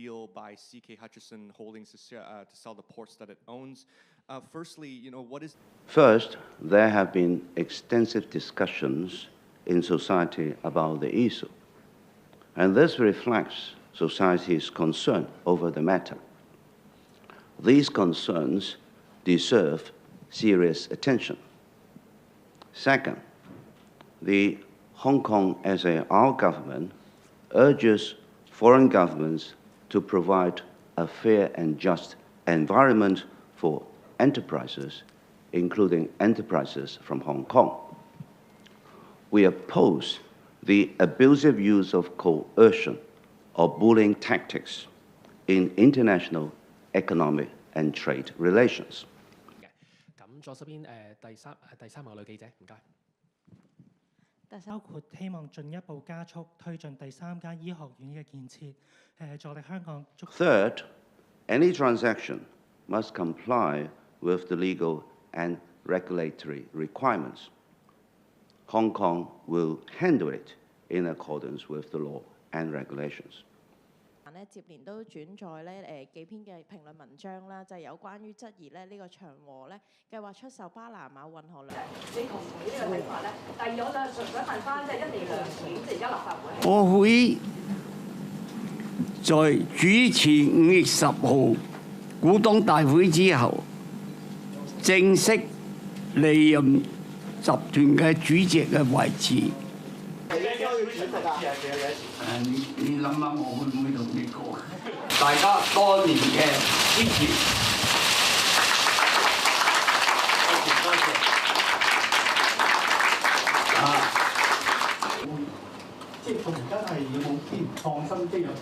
deal by CK Hutchison Holdings to sell the ports that it owns. Firstly, what is... First, there have been extensive discussions in society about the issue, and this reflects society's concern over the matter. These concerns deserve serious attention. Second, the Hong Kong SAR government urges foreign governments to provide a fair and just environment for enterprises, including enterprises from Hong Kong. We oppose the abusive use of coercion or bullying tactics in international economic and trade relations. 咁左手邊第三位女記者，唔該。包括希望進一步加速推進第三間醫學院嘅建設，助力香港。Third, any transaction must comply with the legal and regulatory requirements. Hong Kong will handle it in accordance with the law and regulations. 接連都轉載咧幾篇嘅評論文章啦，就係有關於質疑咧呢個長和咧計劃出售巴拿馬運河兩。你同唔同意呢個睇法咧？第二，我就想問翻即係一地兩檢，即係而家立法會。我會在主持5月10號股東大會之後，正式離任集團嘅主席嘅位置。你諗下，我會唔會同你講？大家多年嘅支持，多謝。即係到而家係有冇啲創新，即係有啲。